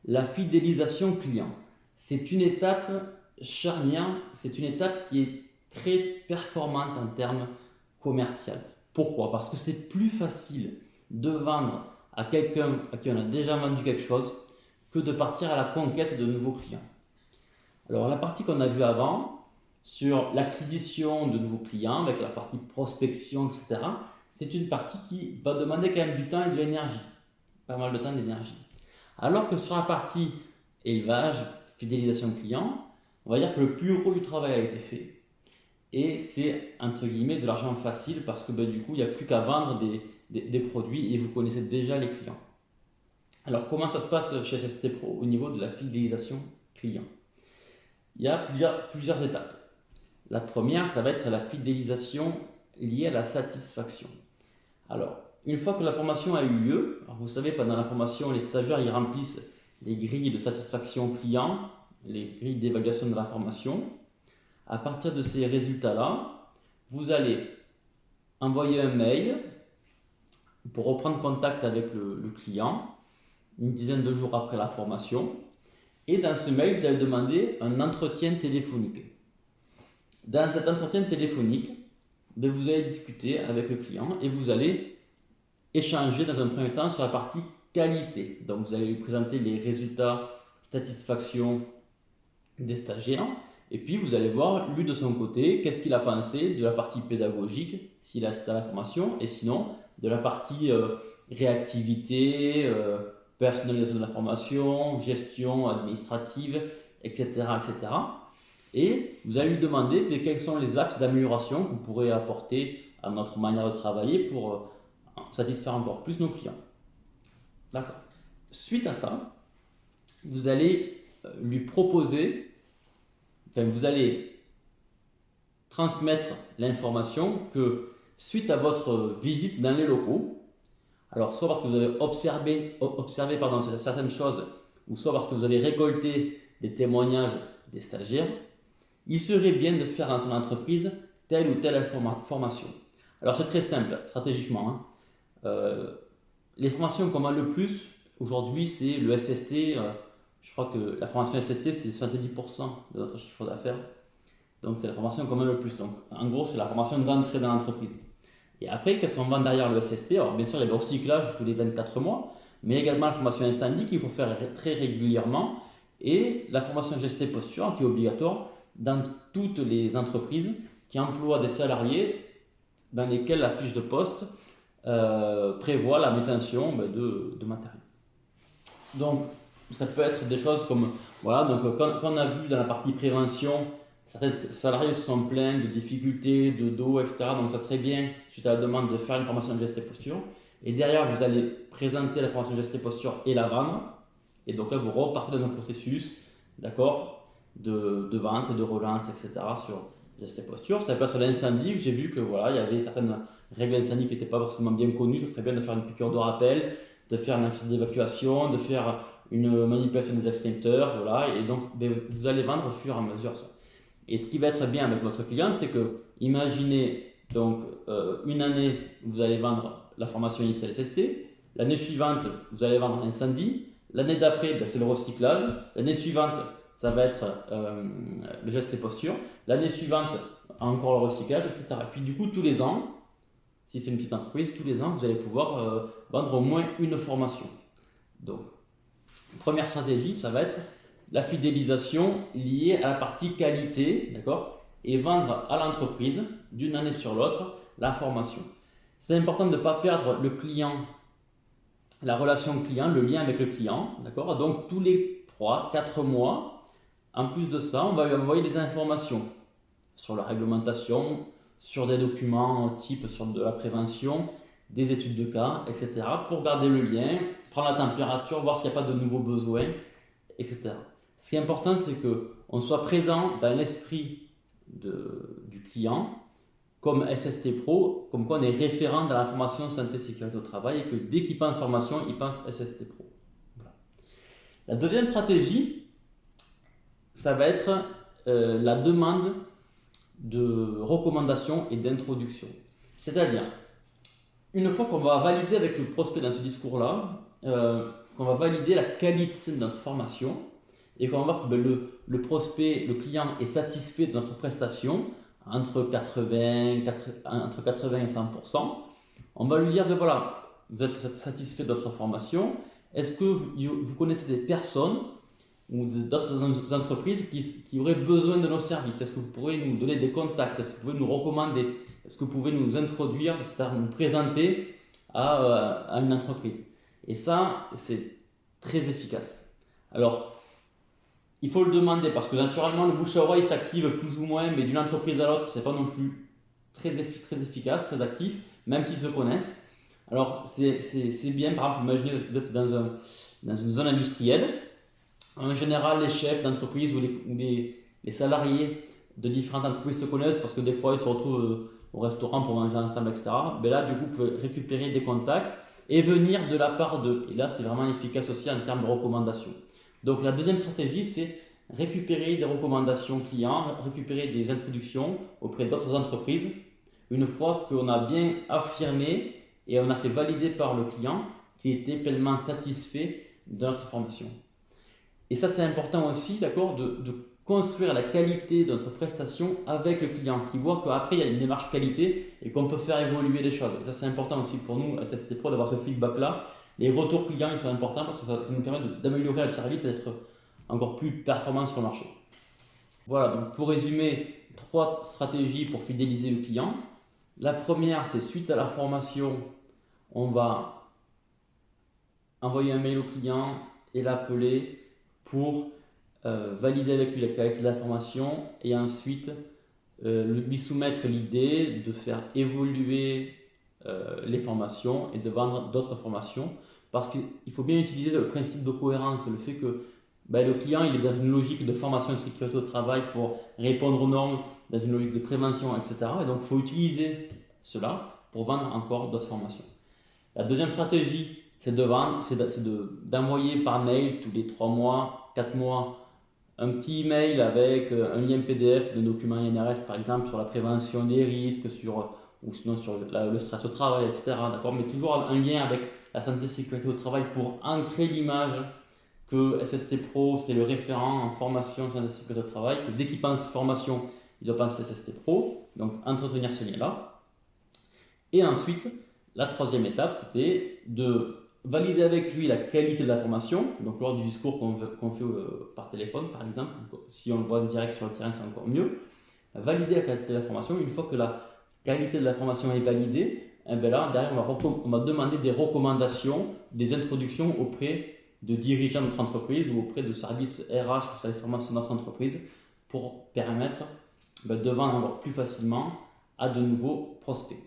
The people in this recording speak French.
la fidélisation client. C'est une étape charnière, c'est une étape qui est très performante en termes commerciaux. Pourquoi? Parce que c'est plus facile de vendre à quelqu'un à qui on a déjà vendu quelque chose que de partir à la conquête de nouveaux clients. Alors la partie qu'on a vue avant, sur l'acquisition de nouveaux clients, avec la partie prospection, etc., c'est une partie qui va demander quand même du temps et de l'énergie, pas mal de temps et d'énergie. Alors que sur la partie élevage, fidélisation client, on va dire que le plus gros du travail a été fait. Et c'est entre guillemets de l'argent facile parce que du coup, il n'y a plus qu'à vendre des produits et vous connaissez déjà les clients. Alors, comment ça se passe chez SST Pro au niveau de la fidélisation client? Il y a plusieurs étapes. La première, ça va être la fidélisation liée à la satisfaction. Alors, une fois que la formation a eu lieu, alors vous savez, pendant la formation, les stagiaires ils remplissent les grilles de satisfaction client, les grilles d'évaluation de la formation. À partir de ces résultats-là, vous allez envoyer un mail pour reprendre contact avec le client une dizaine de jours après la formation. Et dans ce mail, vous allez demander un entretien téléphonique. Dans cet entretien téléphonique, vous allez discuter avec le client et vous allez échanger dans un premier temps sur la partie qualité. Donc vous allez lui présenter les résultats satisfaction des stagiaires et puis vous allez voir lui de son côté qu'est-ce qu'il a pensé de la partie pédagogique s'il a assisté à la formation et sinon de la partie réactivité, personnalisation de la formation, gestion administrative, etc., etc. Et vous allez lui demander quels sont les axes d'amélioration qu'on pourrait apporter à notre manière de travailler pour satisfaire encore plus nos clients. D'accord. Suite à ça, vous allez lui proposer, vous allez transmettre l'information que suite à votre visite dans les locaux, alors soit parce que vous avez observé certaines choses, ou soit parce que vous avez récolté des témoignages des stagiaires, il serait bien de faire dans son entreprise telle ou telle formation. Alors c'est très simple, stratégiquement. Les formations qu'on vend le plus aujourd'hui, c'est le SST. Je crois que la formation SST, c'est 70% de notre chiffre d'affaires. Donc c'est la formation qu'on vend le plus. Donc en gros, c'est la formation d'entrée dans l'entreprise. Et après, qu'est-ce qu'on vend derrière le SST? Alors bien sûr, il y a le recyclage tous les 24 mois, mais également la formation incendie qu'il faut faire très régulièrement et la formation GST posture qui est obligatoire dans toutes les entreprises qui emploient des salariés dans lesquels la fiche de poste prévoit la manutention de matériel. Donc, ça peut être des choses comme, voilà, donc quand on a vu dans la partie prévention, certains salariés se sont plaints de difficultés, de dos, etc. Donc, ça serait bien, suite à la demande, de faire une formation de geste et posture. Et derrière, vous allez présenter la formation de geste et posture et la vendre. Et donc là, vous repartez dans un processus, d'accord, de vente et de relance, etc. sur geste et posture. Ça peut être l'incendie. J'ai vu que voilà, il y avait certaines règles d'incendie qui n'étaient pas forcément bien connues. Ce serait bien de faire une piqûre de rappel, de faire une affiche d'évacuation, de faire une manipulation des extincteurs, voilà. Et donc, vous allez vendre au fur et à mesure ça. Et ce qui va être bien avec votre client, c'est que, imaginez donc une année, vous allez vendre la formation initiale SST, l'année suivante, vous allez vendre l'incendie, l'année d'après, c'est le recyclage, l'année suivante, ça va être le geste et posture, l'année suivante, encore le recyclage, etc. Et puis du coup, tous les ans, si c'est une petite entreprise, tous les ans, vous allez pouvoir vendre au moins une formation. Donc, première stratégie, ça va être la fidélisation liée à la partie qualité, d'accord, et vendre à l'entreprise d'une année sur l'autre la formation. C'est important de ne pas perdre le client, la relation client, le lien avec le client, d'accord. Donc tous les 3-4 mois, en plus de ça, on va lui envoyer des informations sur la réglementation, sur des documents type sur de la prévention, des études de cas, etc. pour garder le lien, prendre la température, voir s'il n'y a pas de nouveaux besoins, etc. Ce qui est important, c'est qu'on soit présent dans l'esprit du client comme SST Pro, comme quoi on est référent dans la formation santé sécurité au travail et que dès qu'il pense formation, il pense SST Pro. Voilà. La deuxième stratégie, ça va être la demande de recommandation et d'introduction. C'est-à-dire, une fois qu'on va valider avec le prospect dans ce discours-là, qu'on va valider la qualité de notre formation et qu'on va voir que ben, le prospect, le client est satisfait de notre prestation entre 80 et 100%. On va lui dire, ben voilà, vous êtes satisfait de notre formation. Est-ce que vous connaissez des personnes ou d'autres entreprises qui auraient besoin de nos services? Est-ce que vous pourrez nous donner des contacts? Est-ce que vous pouvez nous recommander? Est-ce que vous pouvez nous introduire, c'est-à-dire nous présenter à une entreprise? Et ça, c'est très efficace. Alors, il faut le demander parce que naturellement, le bouche à oreille s'active plus ou moins, mais d'une entreprise à l'autre, c'est pas non plus très efficace, très actif, même s'ils se connaissent. Alors, c'est bien, par exemple, imaginez que vous êtes dans une zone industrielle. En général, les chefs d'entreprise ou les salariés de différentes entreprises se connaissent parce que des fois, ils se retrouvent au restaurant pour manger ensemble, etc. Mais là, du coup, vous pouvez récupérer des contacts et venir de la part d'eux. Et là, c'est vraiment efficace aussi en termes de recommandations. Donc, la deuxième stratégie, c'est récupérer des recommandations clients, récupérer des introductions auprès d'autres entreprises. Une fois qu'on a bien affirmé et on a fait valider par le client qu'il était pleinement satisfait de notre formation. Et ça, c'est important aussi, d'accord, de construire la qualité de notre prestation avec le client, qui voit qu'après, il y a une démarche qualité et qu'on peut faire évoluer les choses. Et ça, c'est important aussi pour nous, à SST Pro, d'avoir ce feedback-là. Les retours clients, ils sont importants parce que ça nous permet d'améliorer notre service et d'être encore plus performant sur le marché. Voilà, donc pour résumer, 3 stratégies pour fidéliser le client. La première, c'est suite à la formation, on va envoyer un mail au client et l'appeler pour valider avec lui la qualité de la formation et ensuite lui soumettre l'idée de faire évoluer les formations et de vendre d'autres formations parce qu'il faut bien utiliser le principe de cohérence, le fait que le client il est dans une logique de formation et de sécurité au travail pour répondre aux normes, dans une logique de prévention, etc. Et donc il faut utiliser cela pour vendre encore d'autres formations. La deuxième stratégie, c'est d'envoyer par mail tous les 3 mois, 4 mois, un petit email avec un lien PDF de document INRS par exemple sur la prévention des risques, ou sinon sur le stress au travail, etc. D'accord, mais toujours un lien avec la santé et sécurité au travail pour ancrer l'image que SST Pro c'est le référent en formation santé et sécurité au travail, que dès qu'il pense formation, il doit penser SST Pro, donc entretenir ce lien-là. Et ensuite, la troisième étape, c'était de valider avec lui la qualité de la formation, donc lors du discours qu'on fait par téléphone par exemple, si on le voit en direct sur le terrain c'est encore mieux, valider la qualité de la formation. Une fois que la qualité de la formation est validée, et bien là, derrière on va demander des recommandations, des introductions auprès de dirigeants de notre entreprise ou auprès de services RH ou services formation de notre entreprise pour permettre de vendre encore plus facilement à de nouveaux prospects.